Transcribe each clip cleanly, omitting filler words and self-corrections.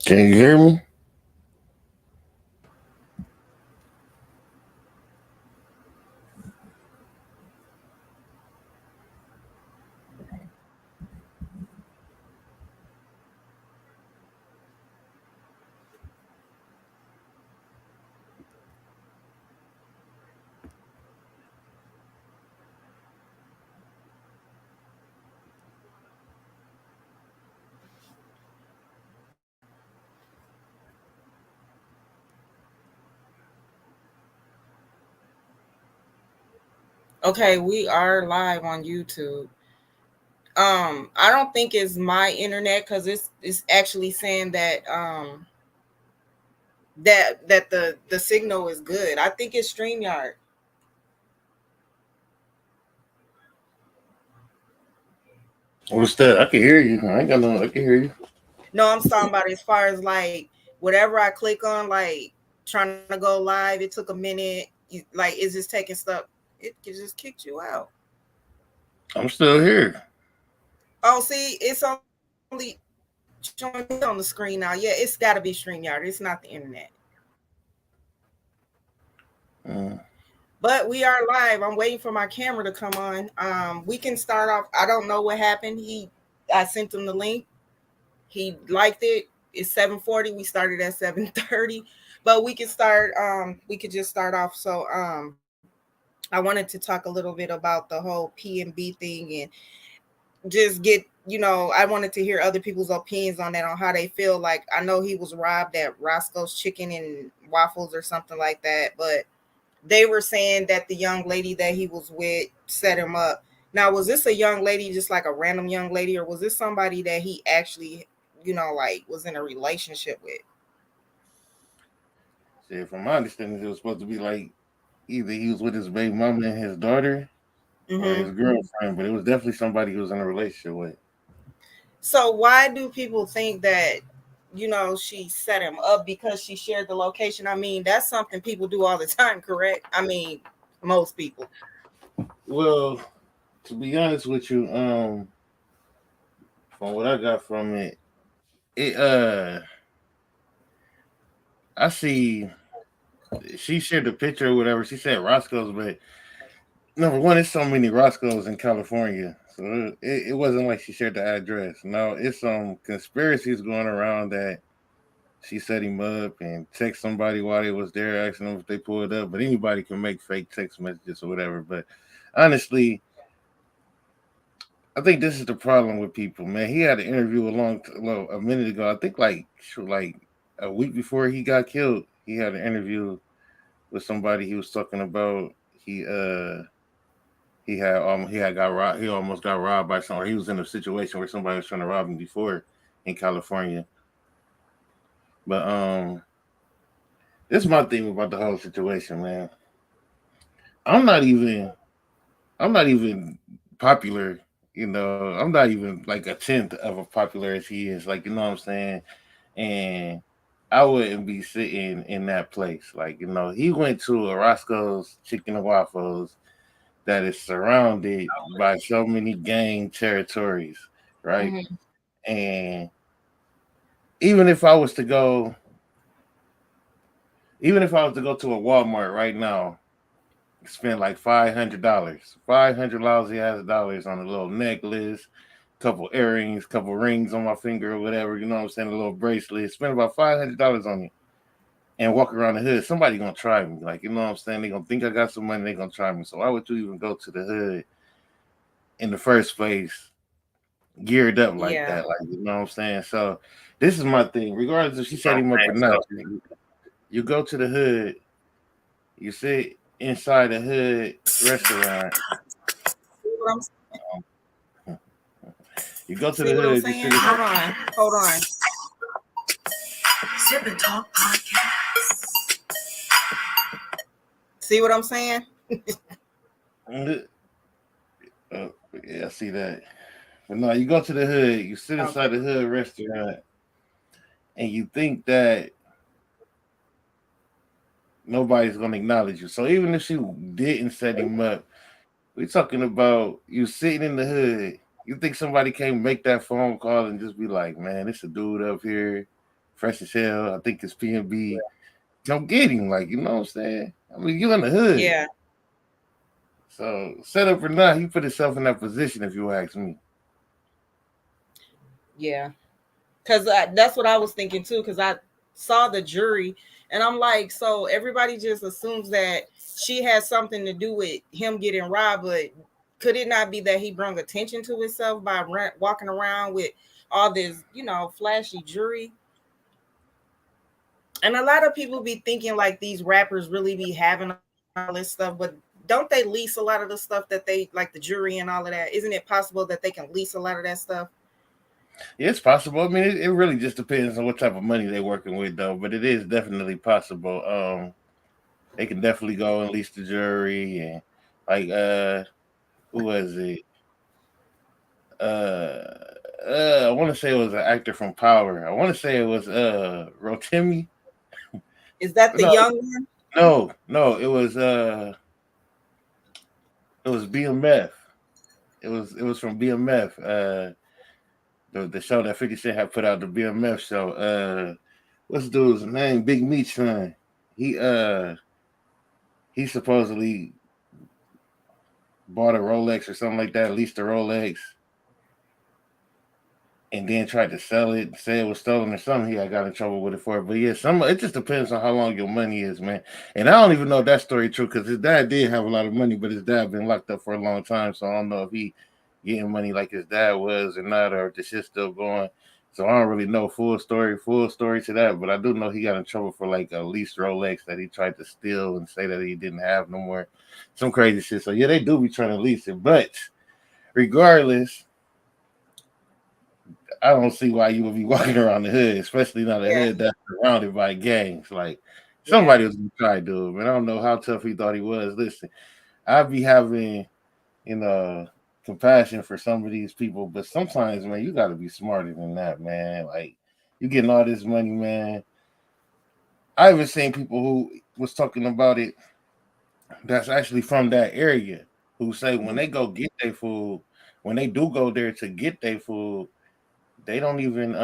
Can you hear me? Okay, we are live on YouTube. I don't think it's my internet because it's actually saying that the signal is good. I think it's StreamYard. What's that? I can hear you. I ain't got no. I can hear you. No, I'm talking about as far as like whatever I click on, like trying to go live. It took a minute. Like it's just taking stuff. It just kicked you out. I'm still here. Oh, see, it's only showing me on the screen now. Yeah, it's got to be StreamYard. It's not the internet. Mm. But we are live. I'm waiting for my camera to come on. We can start off. I don't know what happened. I sent him the link. He liked it. It's 7:40. We started at 7:30, but we could start. We could just start off. So, I wanted to talk a little bit about the whole PNB thing and just get. I wanted to hear other people's opinions on that, on how they feel. Like I know he was robbed at Roscoe's Chicken and Waffles or something like that, but they were saying that the young lady that he was with set him up. Now, was this a young lady, just like a random young lady, or was this somebody that he actually, like was in a relationship with? See, from my understanding, it was supposed to be like either he was with his baby mama and his daughter, or Hmm. his girlfriend, but it was definitely somebody he was in a relationship with. So why do people think that, she set him up because she shared the location? I mean, that's something people do all the time, correct? I mean, most people. Well, to be honest with you, from what I got from it, it I see she shared the picture or whatever. She said Roscoe's, but number one, there's so many Roscoe's in California, so it wasn't like she shared the address. No, it's some conspiracies going around that she set him up and text somebody while they was there, asking them if they pulled up. But anybody can make fake text messages or whatever. But honestly, I think this is the problem with people, man. He had an interview well, a minute ago. I think like a week before he got killed. He had an interview with somebody. He was talking about he uh he had got robbed. He almost got robbed by someone. He was in a situation where somebody was trying to rob him before in California. But this is my thing about the whole situation, man. I'm not even I'm not even popular. I'm not even like a tenth of a popular as he is. Like, you know what I'm saying? And I wouldn't be sitting in that place. Like, he went to a Roscoe's Chicken and Waffles that is surrounded by so many gang territories, right? Hmm. And even if I was to go, even if I was to go to a Walmart right now, spend like $500, $500 on a little necklace, couple earrings, couple rings on my finger or whatever, you know what I'm saying, a little bracelet, spend about $500 on it and walk around the hood. Somebody gonna try me, like, you know what I'm saying? They gonna think I got some money. They gonna try me. So why would you even go to the hood in the first place, geared up like Yeah. that? Like, you know what I'm saying? So this is my thing. Regardless if she set him up or not, you go to the hood, you sit inside the hood restaurant. See what I'm You go to See the what I'm hood, you saying? sit. Hold on. Hold on. Sip and talk podcast. See what I'm saying? Uh, yeah, I see that. But no, you go to the hood, you sit inside Okay. the hood restaurant, and you think that nobody's gonna acknowledge you. So even if she didn't set him up, we're talking about you sitting in the hood. You think somebody can't make that phone call and just be like, "Man, it's a dude up here fresh as hell. I think it's PNB. Come get him, like you know what I'm saying. I mean, you in the hood, Yeah, so set up or not, he put himself in that position. If you ask me, yeah. Because that's what I was thinking too. Because I saw the jury, and I'm like, so everybody just assumes that she has something to do with him getting robbed, but could it not be that he brought attention to himself by walking around with all this, flashy jewelry? And a lot of people be thinking like these rappers really be having all this stuff, but don't they lease a lot of the stuff that they like, the jewelry and all of that? Isn't it possible that they can lease a lot of that stuff? yeah, it's possible. I mean, it really just depends on what type of money they're working with, though. But it is definitely possible. They can definitely go and lease the jury and like who was it? I want to say it was an actor from Power. I want to say it was Rotimi. Is that the No, young one? no, it was BMF. It was from BMF. The show that 50 Cent had put out, the BMF show. What's the dude's name? Big Meat's son. He uh he supposedly bought a Rolex or something like that, leased a Rolex, and then tried to sell it, say it was stolen or something. He got in trouble with it for it. But yeah, some it just depends on how long your money is, man. And I don't even know if that story true because his dad did have a lot of money, but his dad been locked up for a long time, so I don't know if he getting money like his dad was or not, or if the shit's still going. So I don't really know full story to that, but I do know he got in trouble for like a leased Rolex that he tried to steal and say that he didn't have no more, some crazy shit. So yeah, they do be trying to lease it, but regardless, I don't see why you would be walking around the hood, especially not a Yeah, hood that's surrounded by gangs. Like yeah, somebody was gonna try to do it, man. I don't know how tough he thought he was. Listen, I'd be having, you know, compassion for some of these people, but sometimes, man, you gotta be smarter than that, man. Like you getting all this money, man. I even seen people who was talking about it that's actually from that area who say when mhm, they go get their food, when they do go there to get their food, they don't even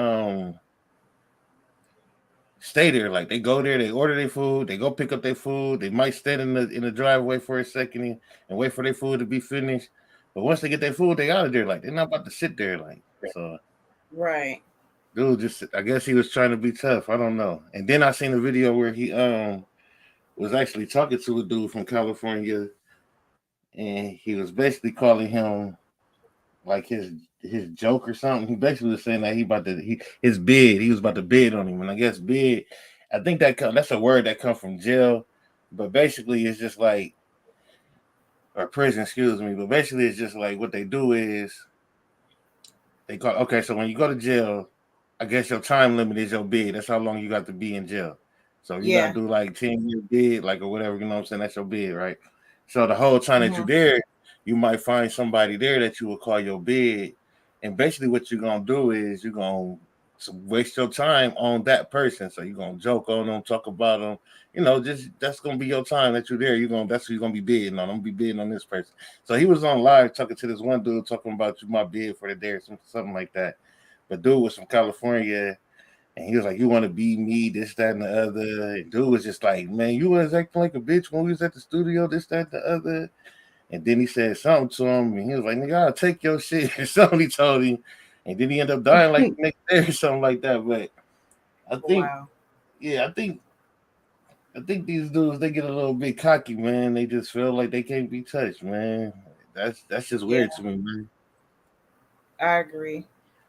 stay there. Like they go there, they order their food, they go pick up their food. They might stand in the driveway for a second and wait for their food to be finished. But once they get their food, they out of there. Like they're not about to sit there. Like so, right. dude, just I guess he was trying to be tough. I don't know. And then I seen a video where he was actually talking to a dude from California, and he was basically calling him like his joke or something. He basically was saying that his bid. He was about to bid on him, and I guess bid. I think that's a word that comes from jail, but basically it's just like or prison. Excuse me, but basically it's just like what they do is they call okay. So when you go to jail, I guess your time limit is your bid. That's how long you got to be in jail. So you got to Yeah. do like 10 year bid, like or whatever. You know what I'm saying? That's your bid, right? So the whole time that you're Hmm. there, you might find somebody there that you will call your bid, and basically what you're gonna do is you're gonna waste your time on that person. So you're gonna joke on them, talk about them. You know, just that's gonna be your time that you're there. That's who you're gonna be bidding on. I'm gonna be bidding on this person. So he was on live talking to this one dude talking about you my bid for the day or something like that. But dude was from California and he was like, "You want to be me, this, that, and the other." And dude was just like, "Man, you was acting like a bitch when we was at the studio, this, that, and the other." And then he said something to him, and he was like, "Nigga, I'll take your shit." Or something he told him, and then he ended up dying like the next day or something like that. But I think, Wow. yeah, I think these dudes they get a little bit cocky, man. They just feel like they can't be touched, man. That's just Yeah, weird to me, man. I agree.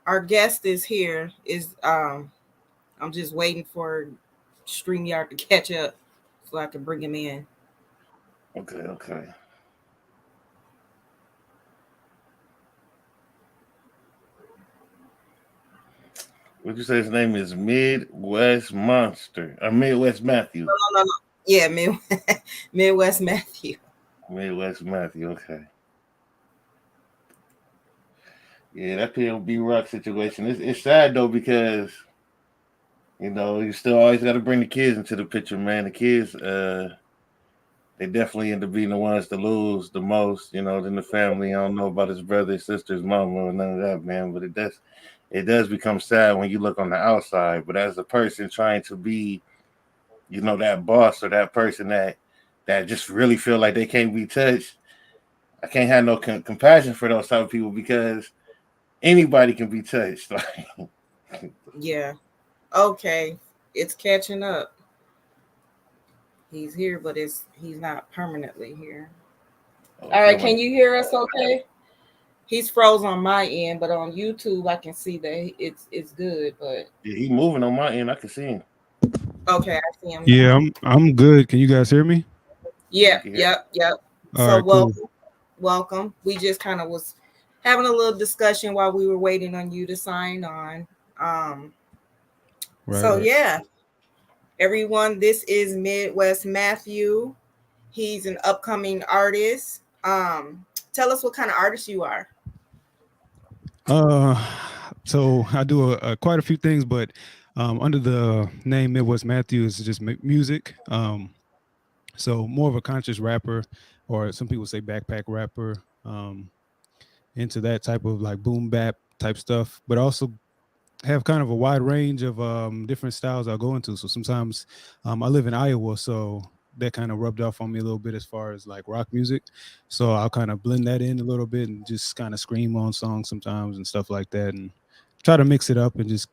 Our guest is here. I'm just waiting for StreamYard to catch up so I can bring him in. Okay, okay. Would you say his name is Midwest Monster or Midwest Matthew? No, no, no. Yeah, Midwest Matthew. Midwest Matthew. Okay. Yeah, that PNB Rock situation. It's sad though because you still always got to bring the kids into the picture, man. The kids, they definitely end up being the ones to lose the most. Than the family. I don't know about his brother, his sister's mama, or none of that, man. But it does become sad when you look on the outside. But as a person trying to be, that boss or that person that just really feel like they can't be touched, I can't have no compassion for those type of people because anybody can be touched. Like, Yeah. Okay. It's catching up. He's here, but he's not permanently here. oh, All right, somebody, can you hear us okay? He's froze on my end, but on YouTube I can see that it's good, but yeah, he moving on my end. I can see him. okay, I see him Yeah, now. I'm good. Can you guys hear me? Yeah, we Yeah, can hear. yep, yep. All So right, cool. welcome. We just kind of was having a little discussion while we were waiting on you to sign on. Um, Right, so right. yeah, everyone, this is Midwest Matthew. He's an upcoming artist. Tell us what kind of artist you are. Uh, so I do quite a few things, but under the name Midwest Matthew is just music. So more of a conscious rapper, or some people say backpack rapper. Into that type of like boom bap type stuff, but also have kind of a wide range of different styles I'll go into. So sometimes I live in Iowa, so that kind of rubbed off on me a little bit as far as like rock music. So I'll kind of blend that in a little bit and just kind of scream on songs sometimes and stuff like that, and try to mix it up and just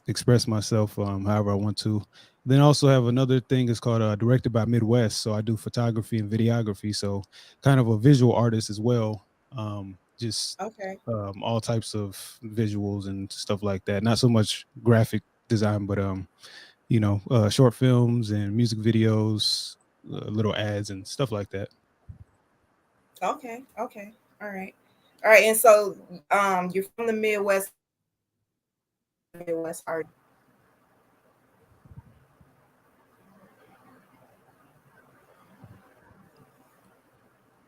express myself however I want to. Then also have another thing is called Directed by Midwest. So I do photography and videography. So kind of a visual artist as well. Just Okay. all types of visuals and stuff like that. Not so much graphic design, but short films and music videos, little ads and stuff like that. Okay. Okay. All right. All right. And so you're from the Midwest. Midwest art.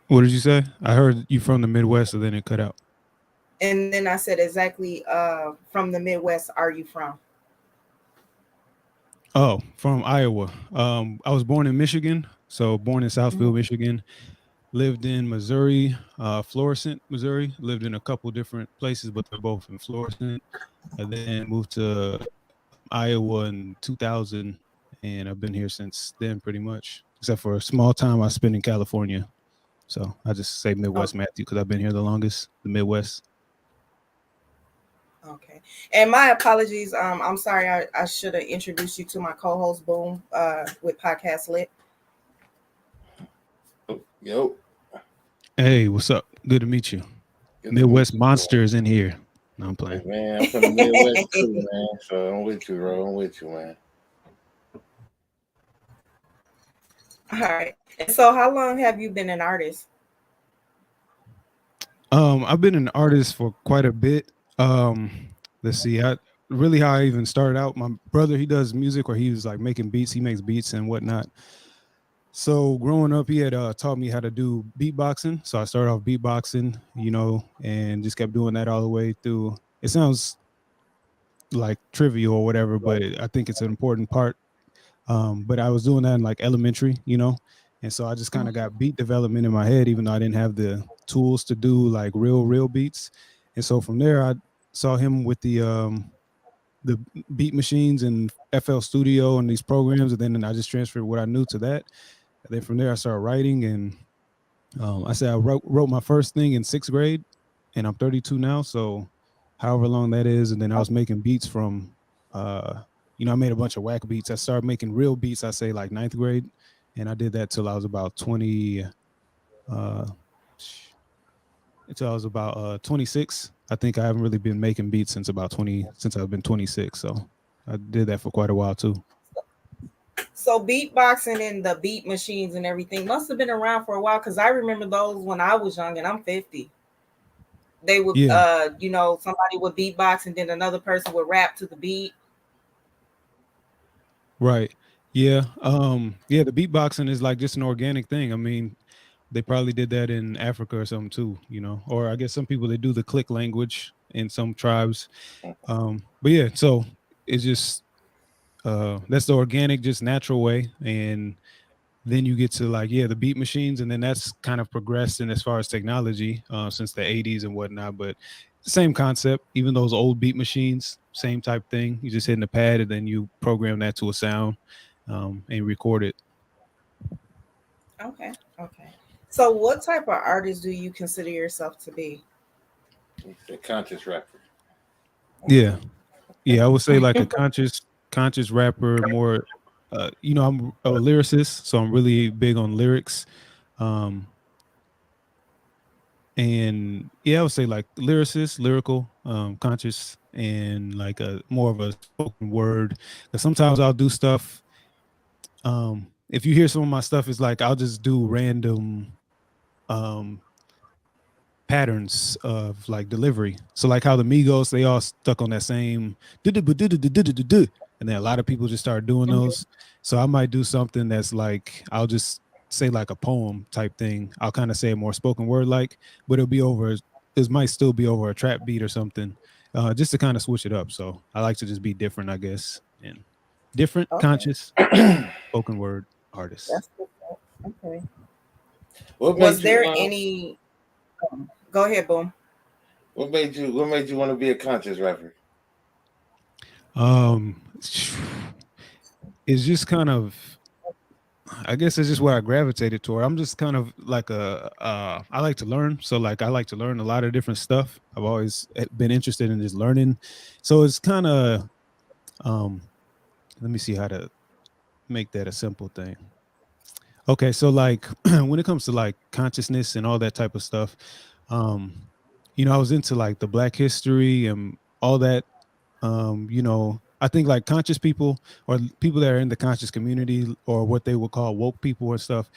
What did you say? I heard you from the Midwest, and then it cut out. And then I said exactly from the Midwest are you from? Oh, from Iowa. I was born in Michigan, so born in Mhm. Southfield, Michigan. Lived in Missouri, Florissant, Missouri. Lived in a couple different places, but they're both in Florissant. And then moved to Iowa in 2000, and I've been here since then, pretty much, except for a small time I spent in California. So I just say Midwest Okay. Matthew because I've been here the longest, the Midwest. Okay. And my apologies. I'm sorry. I should have introduced you to my co-host Boom with Podcast Lit. Yo, Hey, what's up? Good to meet you. good to meet Midwest you, bro. Monster is in here. No, I'm Hey, playing. man, I'm from the Midwest too, man. So I'm with you, bro. I'm with you, man. All right. And so how long have you been an artist? I've been an artist for quite a bit. Um, let's see, I really how I even started out. My brother, he does music, or he was like making beats. He makes beats and whatnot. So growing up, he had taught me how to do beatboxing. So I started off beatboxing, and just kept doing that all the way through. It sounds like trivial or whatever, but I think it's an important part. But I was doing that in like elementary, and so I just kind of Mhm. got beat development in my head, even though I didn't have the tools to do like real beats. And so from there, I saw him with the beat machines and FL Studio and these programs, and then I just transferred what I knew to that. And then from there, I started writing, and I said I wrote my first thing in sixth grade, and I'm 32 now, so however long that is. And then I was making beats from, I made a bunch of whack beats. I started making real beats. I say like ninth grade, and I did that till I was about 20, uh, until I was about 26. I think I haven't really been making beats since I've been 26. So I did that for quite a while too. So beatboxing and the beat machines and everything must have been around for a while because I remember those when I was young and I'm 50. They would Yeah, somebody would beatbox and then another person would rap to the beat. right. Yeah. Yeah, the beatboxing is like just an organic thing. I mean, they probably did that in Africa or something too, or I guess some people they do the click language in some tribes. But yeah, so it's just that's the organic, just natural way. And then you get to like, yeah, the beat machines, and then that's kind of progressed in as far as technology since the 80s and whatnot. But same concept. Even those old beat machines, same type thing. You just hitting the pad and then you program that to a sound, and record it. Okay. Okay. So, what type of artist do you consider yourself to be? He's a conscious rapper. Yeah, yeah. I would say like a conscious rapper. More, I'm a lyricist, so I'm really big on lyrics. Um, and yeah, I would say like lyricist, lyrical, conscious, and like a more of a spoken word. Because sometimes I'll do stuff. If you hear some of my stuff, it's like I'll just do random um patterns of like delivery. So like how the Migos, they all stuck on that same and then a lot of people just start doing Mhm. those. So I might do something that's like I'll just say like a poem type thing. I'll kind of say it more spoken word like, but it'll be over. It might still be over a trap beat or something, just to kind of switch it up. So I like to just be different, I guess, and different, Okay. conscious, spoken word artist. That's good. Okay. What Was made you there any? Go ahead, Boom. what made you want to be a conscious rapper? Um, it's just kind of, I guess it's just what I gravitated toward. I'm just kind of like I like to learn. So like I like to learn a lot of different stuff. I've always been interested in just learning. So it's kind of um let me see how to make that a simple thing. Okay, so like when it comes to like consciousness and all that type of stuff, um, I was into like the Black history and all that. I think like conscious people or people that are in the conscious community or what they would call woke people and stuff,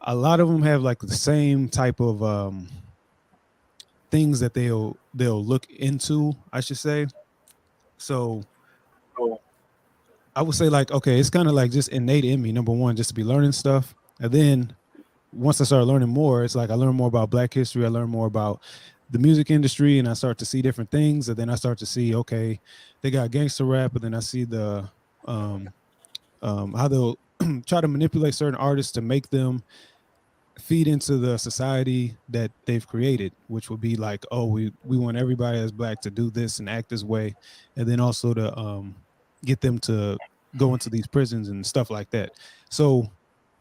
a lot of them have like the same type of things that they'll look into, I should say. So I would say like, okay, it's kind of like just innate in me, number one, just to be learning stuff. And then once I started learning more, it's like I learned more about Black history. I learned more about the music industry, and I start to see different things. And then I start to see, okay, they got gangster rap, and then I see the um, how they'll try to manipulate certain artists to make them feed into the society that they've created, which would be like, oh, we want everybody that's Black to do this and act this way, and then also to get them to go into these prisons and stuff like that. So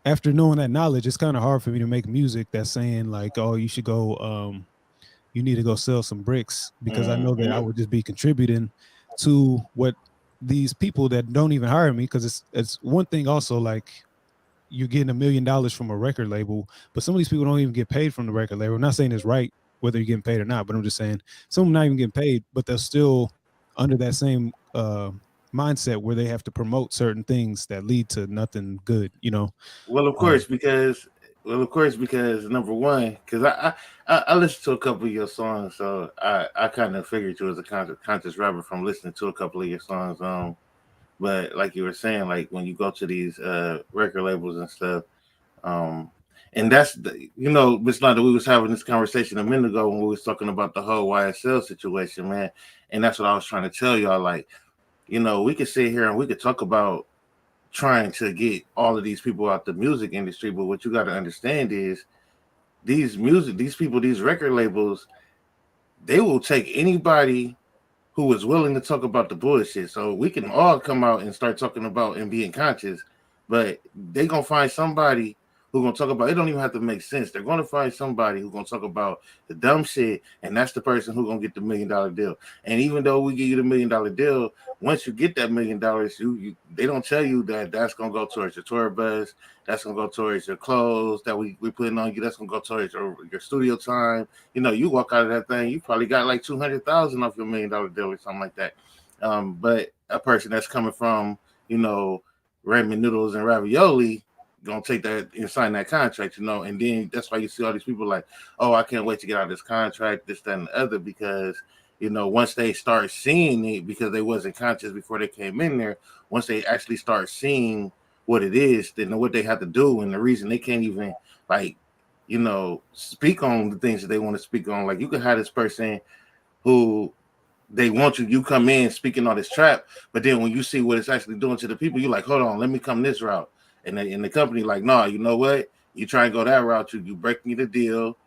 after knowing that knowledge, it's kind of hard for me to make music that's saying like, oh, you should go, you need to go sell some bricks, because I know that I Mm-hmm. would just be contributing to what these people that don't even hire me. Because it's one thing also like you're getting $1 million from a record label, but some of these people don't even get paid from the record label. I'm not saying it's right whether you're getting paid or not, but I'm just saying some of them not even getting paid, but they're still under that same mindset where they have to promote certain things that lead to nothing good, you know. Well, of Um, course, because number one, because I listened to a couple of your songs, so I kind of figured you as a conscious rapper from listening to a couple of your songs. But like you were saying, like when you go to these record labels and stuff, um, and that's it's not that we was having this conversation a minute ago when we was talking about the whole YSL situation, man, and that's what I was trying to tell y'all, like we could sit here and we could talk about trying to get all of these people out the music industry, but what you got to understand is these people, these record labels, they will take anybody who is willing to talk about the bullshit. So we can all come out and start talking about and being conscious, but they gonna find somebody who gonna talk about it. Don't even have to make sense. They're gonna find somebody who gonna talk about the dumb shit, and that's the person who gonna get the $1 million deal. And even though we give you the $1 million deal, once you get that $1 million, they don't tell you that that's gonna go towards your tour bus, that's gonna go towards your clothes that we putting on you, that's gonna go towards your studio time. You walk out of that thing, you probably got like 200,000 off your $1 million deal or something like that. But a person that's coming from, ramen noodles and ravioli gonna take that and sign that contract, and then that's why you see all these people like, oh, I can't wait to get out of this contract, this, that, and the other, because once they start seeing it, because they wasn't conscious before they came in there, once they actually start seeing what it is, then what they have to do, and the reason they can't even like speak on the things that they want to speak on. Like you could have this person who they want you come in speaking all this trap, but then when you see what it's actually doing to the people, you're like, hold on, let me come this route. And the company like, no, you know what? You try and go that route, you breaking the deal.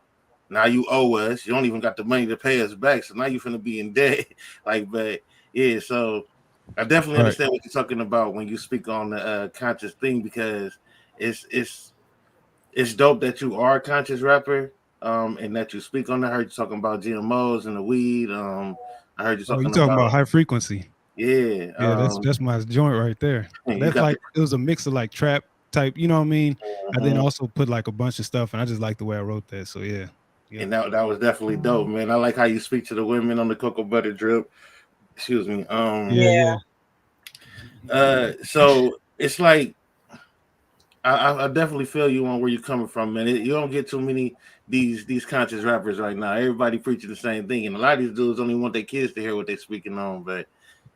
Now you owe us. You don't even got the money to pay us back. So now you finna be in debt. Like, but yeah, so I definitely Right. understand what you're talking about when you speak on the conscious thing because it's it's it's dope that you are a conscious rapper, and that you speak on that. I heard you talking about GMOs and the weed. I heard you Oh, you talking talking about about high frequency? yeah. Yeah, that's my joint right there. You That's got the like it was a mix of like trap type, you know what I mean? I then mhm. also put like a bunch of stuff, and I just like the way I wrote that. So yeah, yep. And that was definitely dope, man. I like how you speak to the women on the cocoa butter drip. Excuse me. Yeah, Yeah. yeah. So it's like I definitely feel you on where you're coming from, man. You don't get too many these conscious rappers right now. Everybody preaching the same thing, and a lot of these dudes only want their kids to hear what they're speaking on. But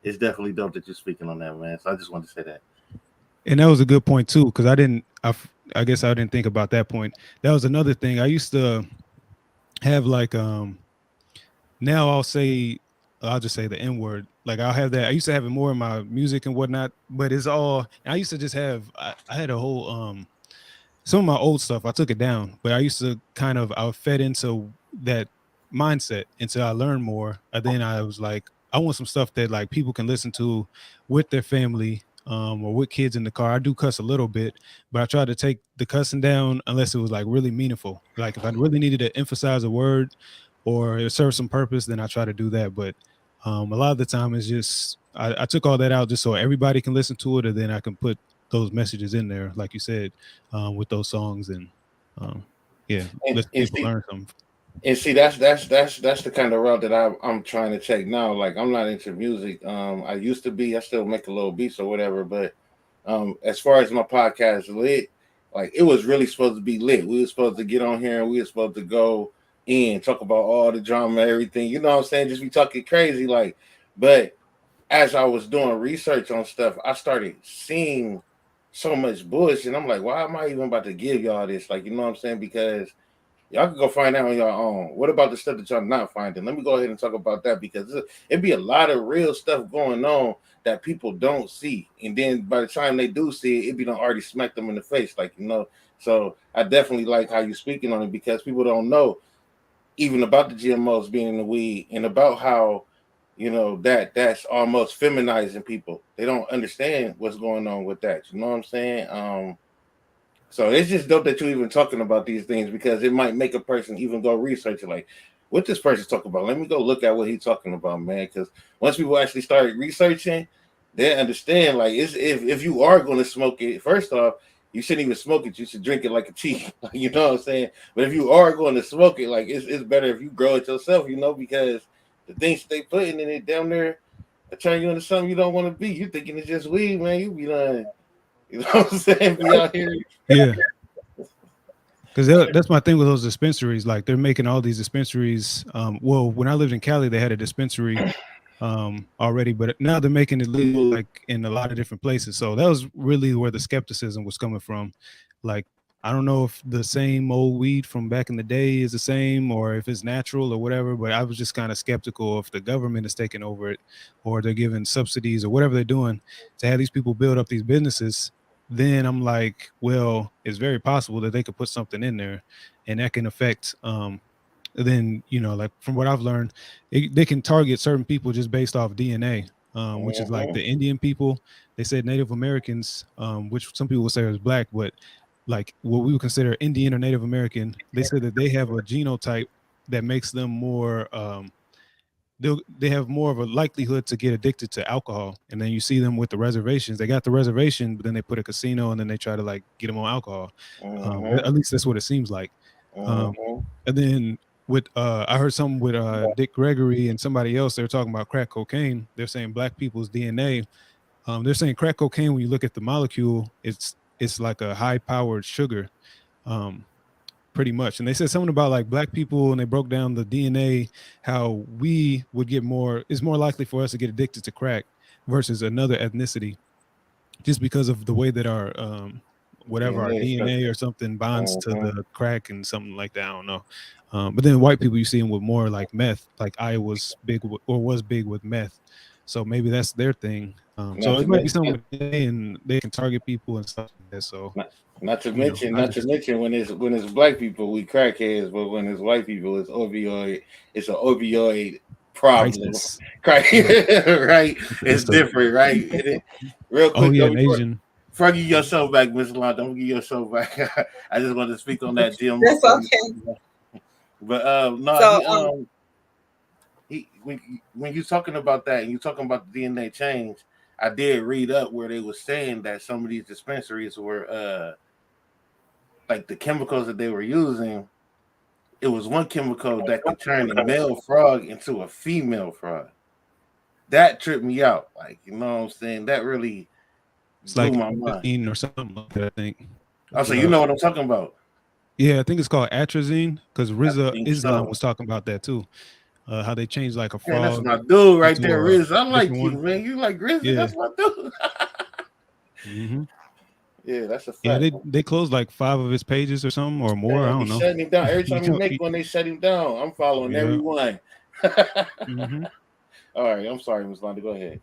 it's definitely dope that you're speaking on that, man. So I just wanted to say that. And that was a good point too, because I guess I didn't think about that point. That was another thing. I used to have like now I'll just say the N word. Like I'll have that. I used to have it more in my music and whatnot, but it's all. I used to just have. I had a whole some of my old stuff. I took it down, but I used to I fed into that mindset until I learned more. And then I was like, I want some stuff that like people can listen to with their family. Or with kids in the car. I do cuss a little bit, but I try to take the cussing down unless it was like really meaningful. Like if I really needed to emphasize a word or it serves some purpose, then I try to do that. But a lot of the time it's just I took all that out just so everybody can listen to it, and then I can put those messages in there, like you said, with those songs, and um, yeah, And, let and people see, learn something. and see, that's the kind of route that I'm trying to take now. Like I'm not into music. I used to be. I still make a little beats or whatever, but as far as my podcast lit, like it was really supposed to be lit. We were supposed to get on here and we were supposed to go in, talk about all the drama, everything. You know what I'm saying? Just be talking crazy, like. But as I was doing research on stuff, I started seeing so much bullshit. And I'm like, why am I even about to give y'all this? Like, you know what I'm saying? Because y'all can go find out on your own. What about the stuff that y'all not finding? Let me go ahead and talk about that because it'd be a lot of real stuff going on that people don't see. And then by the time they do see it, it'd be done already smacked them in the face. Like, you know, so I definitely like how you're speaking on it because people don't know even about the GMOs being in the weed and about how that's almost feminizing people. They don't understand what's going on with that. You know what I'm saying? So it's just dope that you're even talking about these things because it might make a person even go research it. Like, what this person talk about? Let me go look at what he's talking about, man. Because once people actually start researching, they understand. Like, if you are going to smoke it, first off, you shouldn't even smoke it. You should drink it like a tea. You know what I'm saying? But if you are going to smoke it, like it's better if you grow it yourself. You know, because the things they putting in it down there, turn you into something you don't want to be. You thinking it's just weed, man. You be done. You know what I'm saying? Be out here. Yeah, because that's my thing with those dispensaries. Like they're making all these dispensaries. Well, when I lived in Cali, they had a dispensary already, but now they're making it legal like in a lot of different places. So that was really where the skepticism was coming from. Like I don't know if the same old weed from back in the day is the same or if it's natural or whatever, but I was just kind of skeptical if the government is taking over it or they're giving subsidies or whatever they're doing to have these people build up these businesses. Then I'm like, well, it's very possible that they could put something in there and that can affect then like from what I've learned, they can target certain people just based off DNA, which is like Mhm. the Indian people. They said Native Americans, which some people would say is black, but like what we would consider Indian or Native American. They said that they have a genotype that makes them more. They have more of a likelihood to get addicted to alcohol, and then you see them with the reservations. They got the reservation, but then they put a casino, and then they try to like get them on alcohol. Mhm. At least that's what it seems like. Um, Mhm. and then with I heard something with Dick Gregory and somebody else. They were talking about crack cocaine. They're saying black people's DNA. They're saying crack cocaine. When you look at the molecule, it's like a high powered sugar, um, pretty much. And they said something about like black people, and they broke down the DNA, how we would get more. It's more likely for us to get addicted to crack versus another ethnicity just because of the way that our whatever our DNA DNA structure. or something bonds to Mhm. the crack and something like that. I don't know. But then white people you see them with more like meth, like Iowa's big or was big with meth. So maybe that's their thing. So Not it to might be mention, something with DNA and they can target people and stuff like that. So not, not to you know, mention, I not to just mention when it's black people, we crackheads, but when it's white people, it's an opioid problem. crisis. Right, Yeah, right. It's it's a different, right? Real oh quick yeah, though, an Asian. before you give yourself back, Miss Lon, don't give yourself back. I just want to speak on that GMO That's thing. okay. But no, So when you talking about that and you talking about the DNA change, I did read up where they were saying that some of these dispensaries were like the chemicals that they were using. It was one chemical that could turn a male frog into a female frog. That tripped me out. Like, you know what I'm saying? That really It's blew like my mind. or something like that. I think a Also, you drug. know what I'm talking about. Yeah, I think it's called atrazine because I Riza think Islam so. was talking about that too. How they changed like a Man, that's frog my dude right into there, a Riz. I like different you, one. man. You like Grizzly? Yeah. That's my dude. Hmm. Yeah, that's a Yeah, fact. they closed like 5 of his pages or something or more. I Man, they don't know. shutting him down. Every You time he know, make one, they shut him down. I'm following yeah. every one. Hmm. All right, I'm sorry, Miss Londa. Go ahead.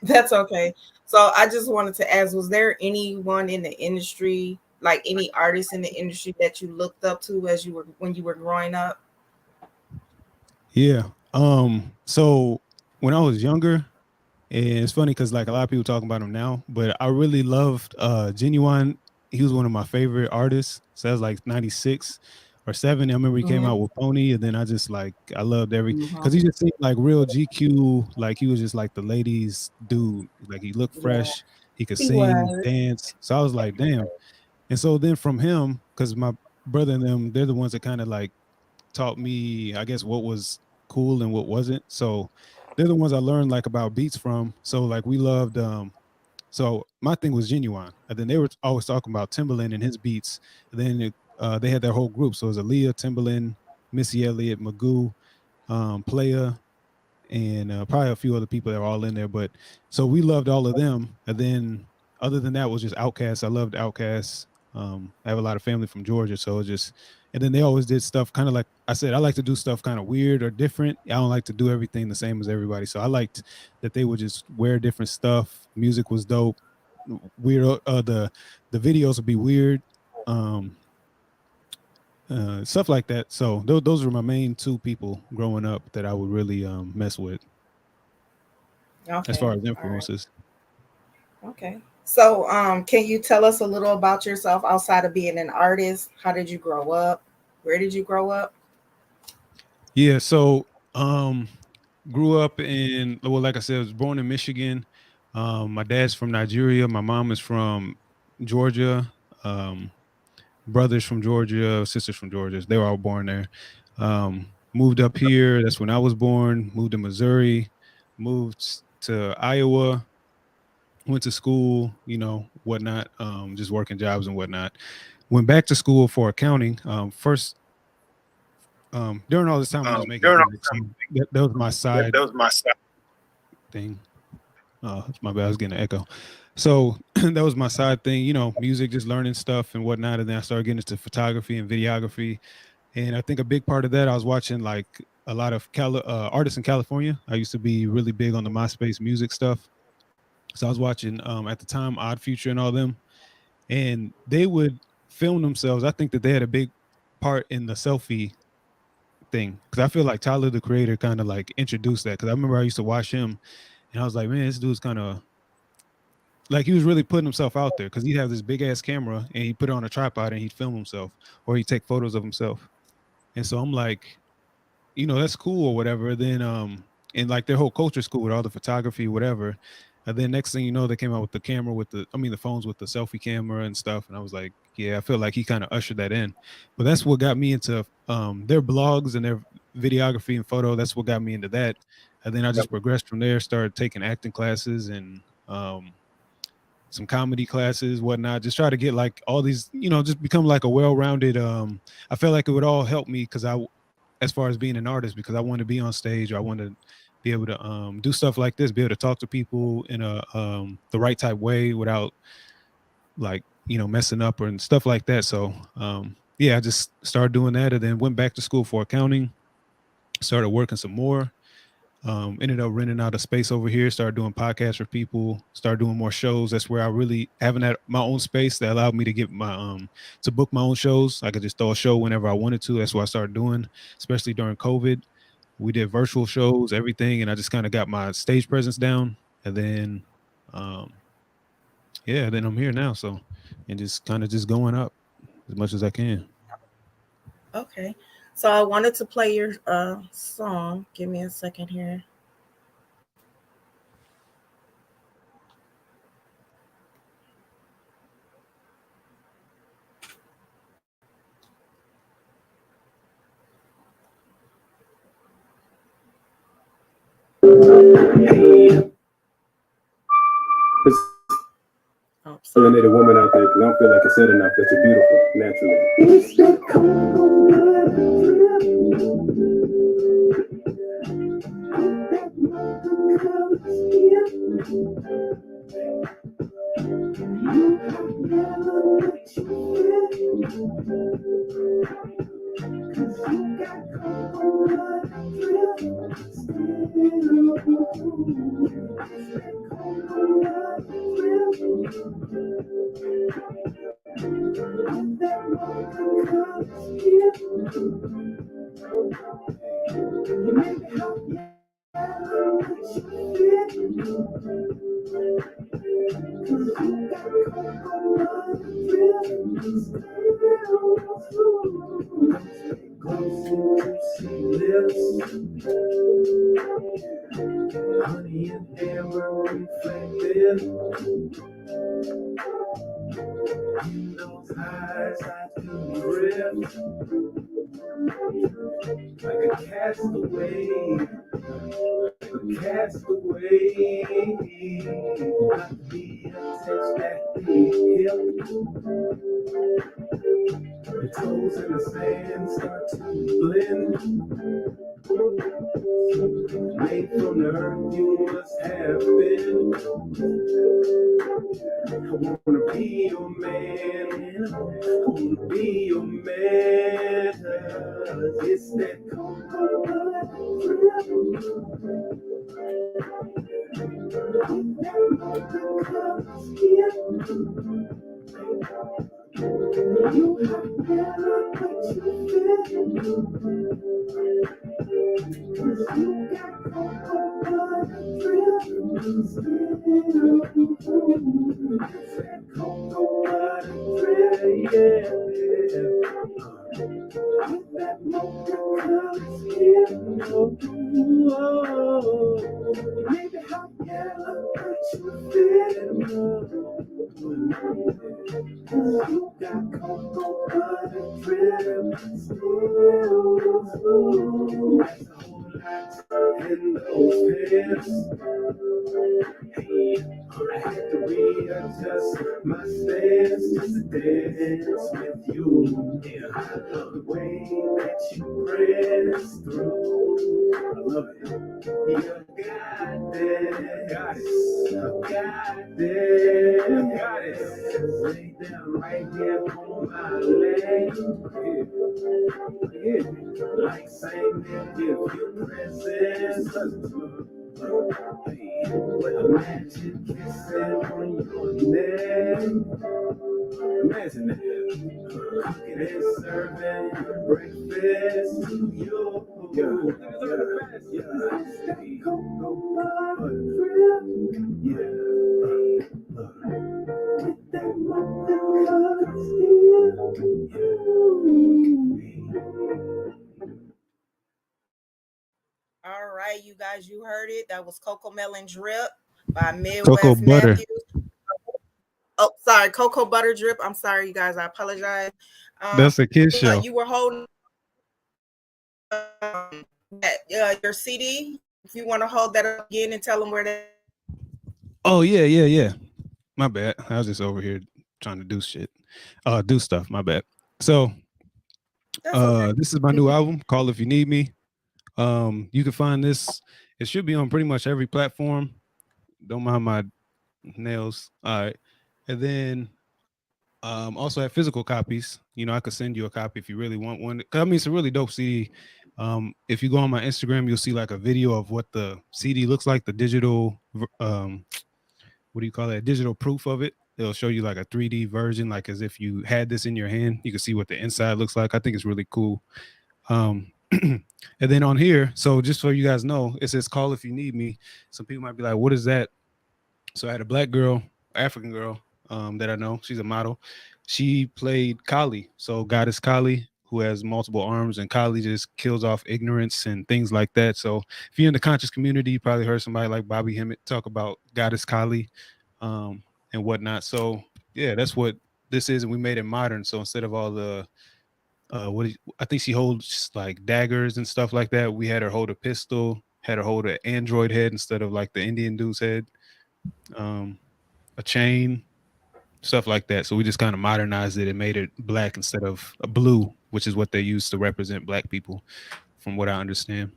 that's okay. So I just wanted to ask, was there anyone in the industry, like any artist in the industry that you looked up to as you were when you were growing up? Yeah. So when I was younger, and it's funny because like a lot of people talking about him now, but I really loved Genuine. He was one of my favorite artists. So that was like 96 or 7. I remember he came Mm-hmm. out with Pony, and then I just like I loved Mm-hmm. because he just seemed like real GQ, like he was just like the ladies dude. Like he looked Yeah, fresh, he could he sing, was. dance. So I was like, damn. And so then from him, because my brother and them, they're the ones that kind of like taught me, I guess, what was cool and what wasn't. So they're the ones I learned like about beats from. So like we loved so my thing was Genuine. And then they were always talking about Timbaland and his beats. And then they had their whole group. So it was Aaliyah, Timbaland, Missy Elliott, Magoo, Playa, and probably a few other people that were all in there. But so we loved all of them. And then other than that was just Outkast. I loved Outkast. I have a lot of family from Georgia, so it just and then they always did stuff kind of like I said. I like to do stuff kind of weird or different. I don't like to do everything the same as everybody. So I liked that they would just wear different stuff. Music was dope. Weird. The videos would be weird. Um, Stuff like that. So those were my main two people growing up that I would really mess with as Okay. far as All right. influences. Okay. So can you tell us a little about yourself outside of being an artist? How did you grow up? Where did you grow up? Yeah, so grew up in well, like I said, I was born in Michigan. My dad's from Nigeria. My mom is from Georgia. Um, Brothers from Georgia, sisters from Georgia. They were all born there. Moved up here. That's when I was born. Moved to Missouri. Moved to Iowa. Went to school. Whatnot. Just working jobs and whatnot. Went back to school for accounting. First, during all this time, I'm just making During all music. So the that was my time, side that was my style. thing. My bad. I was getting an echo. So that was my side thing, music, just learning stuff and whatnot. And then I started getting into photography and videography. And I think a big part of that, I was watching like a lot of artists in California. I used to be really big on the MySpace music stuff. So I was watching at the time Odd Future and all them, and they would film themselves. I think that they had a big part in the selfie thing because I feel like Tyler the Creator kind of like introduced that because I remember I used to watch him and I was like, man, this dude's kind of like he was really putting himself out there because he'd have this big ass camera and he put it on a tripod and he'd film himself or he'd take photos of himself. And so I'm like, that's cool or whatever. Then and like their whole culture's cool with all the photography, whatever. And then next thing you know, they came out with the camera with the phones with the selfie camera and stuff. And I was like, yeah, I feel like he kind of ushered that in. But that's what got me into their blogs and their videography and photo. That's what got me into that. And then I just progressed from there, started taking acting classes and some comedy classes, whatnot. Just try to get like all these, just become like a well-rounded. I felt like it would all help me because as far as being an artist, because I want to be on stage, or I want to be able to do stuff like this, be able to talk to people in a the right type way without like messing up or and stuff like that. So yeah, I just started doing that, and then went back to school for accounting. Started working some more. Ended up renting out a space over here, started doing podcasts for people, started doing more shows. That's where I really having that my own space that allowed me to get my to book my own shows. I could just throw a show whenever I wanted to. That's what I started doing, especially during COVID. We did virtual shows, everything, and I just kind of got my stage presence down. And then um yeah, then I'm here now. So and just kind of just going up as much as I can. Okay. So I wanted to play your song. Give me a second here. Oh, sorry. Melanated woman out there, because I don't feel like I said enough that you're beautiful naturally. It's that cold honey and amber reflected in those eyes I can drift like a castaway, not be attached at the hip. The toes in the sand start to blend. Made from the earth you must have been. I wanna be your man. I wanna be your man. It's that cold blood you have never put your fit. You got cold blood drip. Cold blood drip, yeah. With that mocha color skin, maybe hot yellow, but you fit. You got cocoa butter drip, still smooth. That's a whole lot in those pants. Hey, I had to readjust my stance just to dance with you. Yeah, I love the way that you press through. I love it. You got this. Lay down right here on my leg. Yeah. Like saying they'll give you presents. With a magic kissing on your neck. Imagine that. Cooking and serving breakfast to you. Yeah. Cocoa butter drip. Yeah. With that mocha color All right, you guys, you heard it. That was Cocoa Melon Drip by Cocoa Midwest butter. Matthews. Oh, sorry, Cocoa Butter Drip. I'm sorry, you guys. I apologize. That's a kid show. You were holding your CD. If you want to hold that up again and tell them where that. Oh yeah. My bad. I was just over here trying to do shit. Do stuff. My bad. So That's okay. this is my new album called If You Need Me. You can find this. It should be on pretty much every platform. Don't mind my nails. All right. And then also have physical copies. You know, I could send you a copy if you really want one. 'Cause, I mean, it's a really dope CD. If you go on my Instagram, you'll see like a video of what the CD looks like, the digital, what do you call that? Digital proof of it. It'll show you like a 3D version, like as if you had this in your hand. You can see what the inside looks like. I think it's really cool. And then on here, so just so you guys know, it says call if you need me. Some people might be like, what is that? So I had a black girl, African girl, that I know. She's a model. She played Kali. So goddess Kali, who has multiple arms, and Kali just kills off ignorance and things like that. So if you're in the conscious community, you probably heard somebody like Bobby Hemmett talk about goddess Kali, and whatnot. So yeah, that's what this is, and we made it modern. So instead of all the I think she holds like daggers and stuff like that. We had her hold a pistol, had her hold an android head instead of like the Indian dude's head, a chain, stuff like that. So we just kind of modernized it and made it black instead of a blue, which is what they use to represent black people, from what I understand.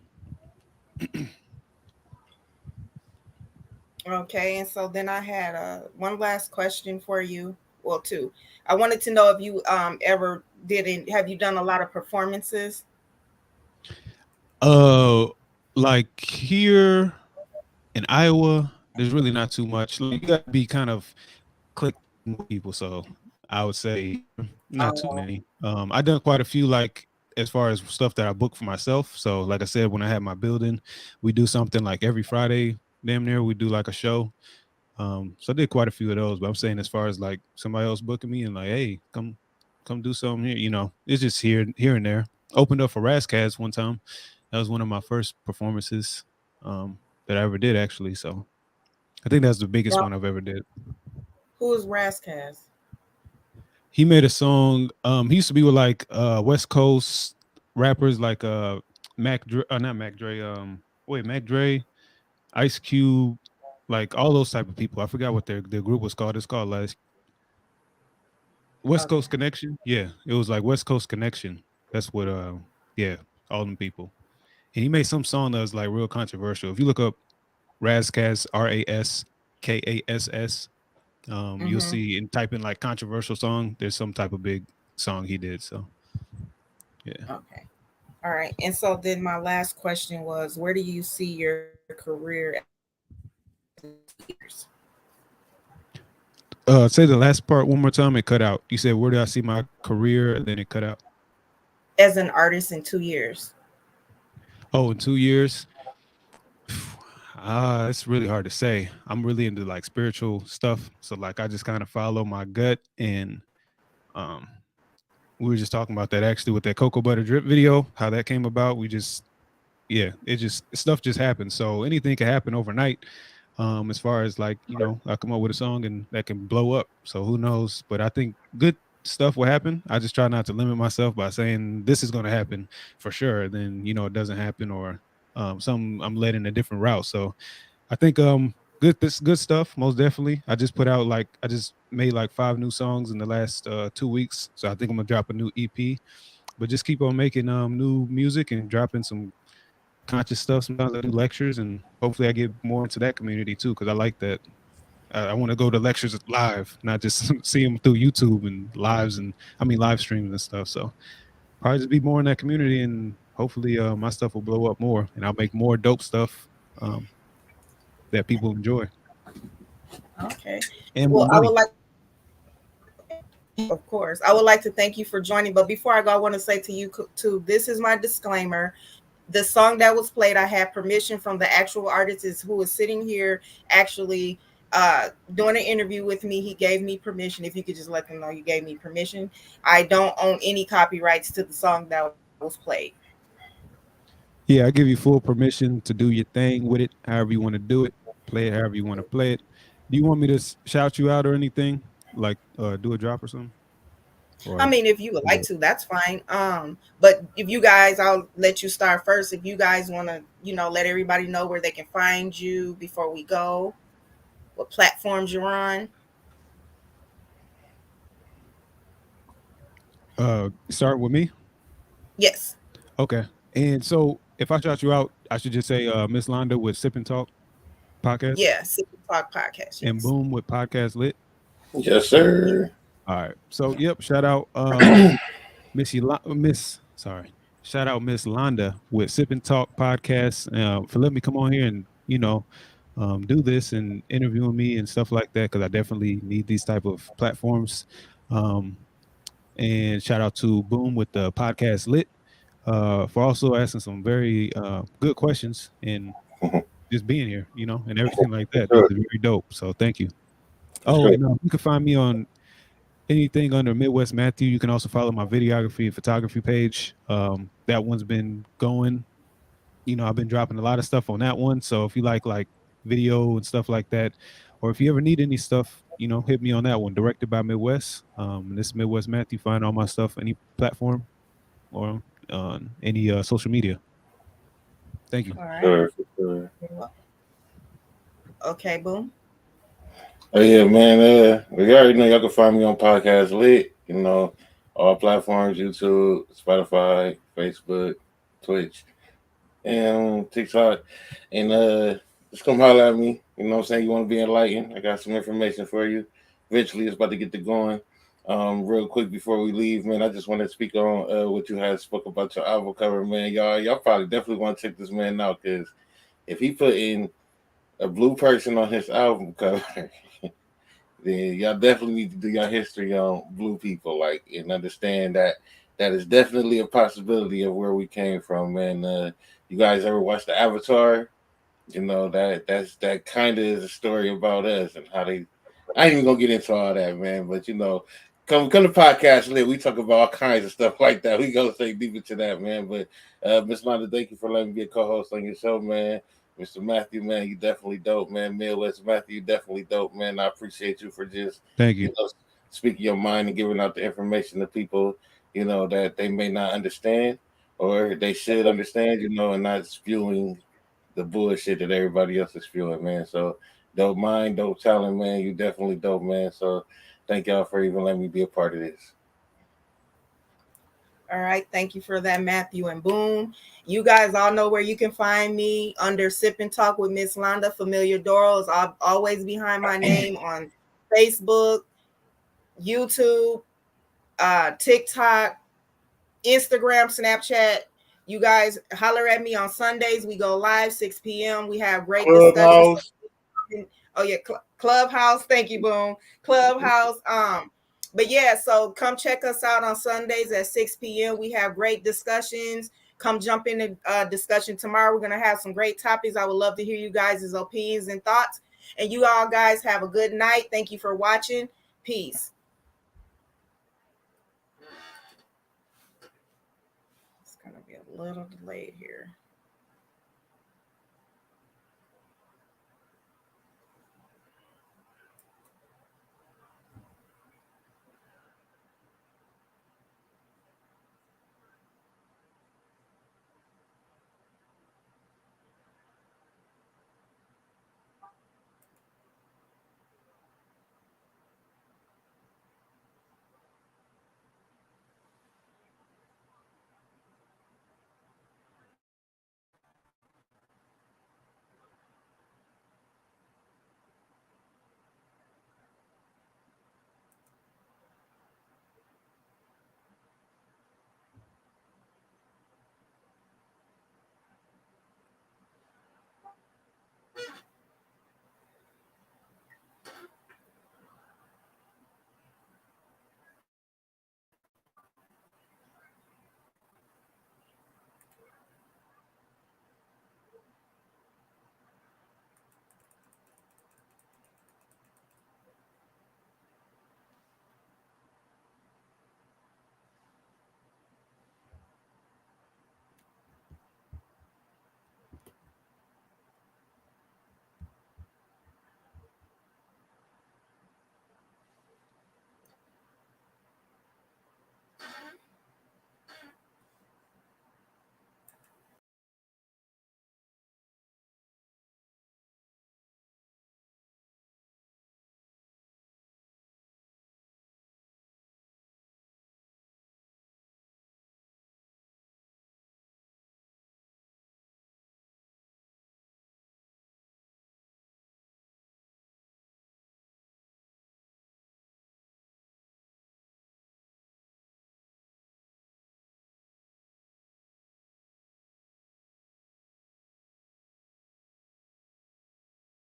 Okay, and so then I had one last question for you. Well, two. I wanted to know if you ever have you done a lot of performances? Like here in Iowa, there's really not too much. Like, you gotta be kind of clicking with people, so I would say not too Oh, many. I done quite a few, like as far as stuff that I booked for myself. So like I said, when I had my building, we do something like every Friday, damn near we do like a show. So I did quite a few of those, but I'm saying as far as like somebody else booking me and like, hey, come do something here, it's just here and there. Opened up for Razzcast one time. That was one of my first performances that I ever did, actually. So I think that's the biggest now, one I've ever did. who is Razzcast? He made a song. He used to be with like West Coast rappers like not Mac Dre. Mac Dre, Ice Cube, like all those type of people. I forgot what their group was called. It's called like West Okay. Coast Connection. Yeah, it was like West Coast Connection. That's what. Yeah, all them people. And he made some song that was like real controversial. If you look up Razzcast, Raskass, you'll Mm-hmm. see and type in like controversial song. There's some type of big song he did. So yeah. Okay. All right. And so then my last question was, where do you see your career years? Say the last part one more time. It cut out. You said, where do I see my career? And then it cut out. As an artist in 2 years? Oh, in 2 years. It's really hard to say. I'm really into like spiritual stuff. So like I just kind of follow my gut, and um we were just talking about that actually with that cocoa butter drip video, how that came about. It just stuff just happens. So anything can happen overnight. As far as like, I come up with a song and that can blow up. So who knows? But I think good stuff will happen. I just try not to limit myself by saying this is going to happen for sure. Then, it doesn't happen, or some I'm led in a different route. So I think good stuff, most definitely. I just made like 5 new songs in the last 2 weeks. So I think I'm gonna drop a new EP. But just keep on making new music and dropping some conscious stuff. Sometimes I do lectures, and hopefully I get more into that community too, because I like that. I want to go to lectures live, not just see them through YouTube and live streams and stuff. So probably just be more in that community, and hopefully my stuff will blow up more, and I'll make more dope stuff that people enjoy, Okay. and more Well, I would money. like, of course, I would like to thank you for joining. But before I go, I want to say to you too, this is my disclaimer. The song that was played, I had permission from the actual artist who is sitting here actually doing an interview with me. He gave me permission. If you could just let them know you gave me permission. I don't own any copyrights to the song that was played. Yeah, I give you full permission to do your thing with it, however you want to do it, play it however you want to play it. Do you want me to shout you out or anything, like do a drop or something? I Or mean, if you would like to, that's fine. But if you guys, I'll let you start first. If you guys want to, let everybody know where they can find you before we go, what platforms you're on. start with me? Yes. Okay. And so if I shout you out, I should just say Miss Londa with Sip and Talk podcast, Yeah. Sip and Talk podcast. and Yes. Boom with Podcast Lit. Yes, Yeah. sir. All right. So yep, shout out Miss sorry. shout out Miss Londa with Sip and Talk podcast for letting me come on here and do this and interviewing me and stuff like that, because I definitely need these type of platforms. Um, and shout out to Boom with the podcast Lit for also asking some very good questions and just being here, and everything like that. This Sure. is very dope. So thank you. That's Oh, great. and you can find me on anything under Midwest Matthew. You can also follow my videography and photography page. That one's been going. I've been dropping a lot of stuff on that one. So if you like video and stuff like that, or if you ever need any stuff, hit me on that one. Directed by Midwest. And this is Midwest Matthew. Find all my stuff any platform or on any social media. Thank you. All right. Sure, for sure. Okay, Boom. Oh yeah, man. You already know y'all can find me on Podcast Lit. All platforms: YouTube, Spotify, Facebook, Twitch, and TikTok. And just come holler at me. You know what I'm saying? You want to be enlightened? I got some information for you. Eventually, it's about to get to going. Real quick before we leave, man, I just want to speak on what you had spoke about your album cover, man. Y'all probably definitely want to check this man out, because if he put in a blue person on his album cover, then y'all definitely need to do your history on blue people, like, and understand that that is definitely a possibility of where we came from, man. You guys ever watch the Avatar? That kind of is a story about us and how they. I ain't even gonna get into all that, man. But come to podcast lit. We talk about all kinds of stuff like that. We gonna say deep into that, man. But Miss Londa, thank you for letting me be a co-host on your show, man. Mr. Matthew, man, you definitely dope, man. Midwest Matthew, you definitely dope, man. I appreciate you for just Thank you. speaking your mind and giving out the information to people, that they may not understand or they should understand, and not spewing the bullshit that everybody else is spewing, man. So dope mind, dope talent, man. You definitely dope, man. So thank y'all for even letting me be a part of this. All right. Thank you for that, Matthew and Boom. You guys all know where you can find me under Sip and Talk with Miss Londa. Familiar Doros. I'm always behind my name on Facebook, YouTube, TikTok, Instagram, Snapchat. You guys holler at me on Sundays. We go live 6 p.m. We have great discussions. Oh yeah, Clubhouse. Thank you, Boom. Clubhouse. But yeah, so come check us out on Sundays at 6 p.m. We have great discussions. Come jump in the discussion tomorrow. We're gonna have some great topics. I would love to hear you guys' opinions and thoughts. And you all guys have a good night. Thank you for watching. Peace. It's gonna be a little delayed here.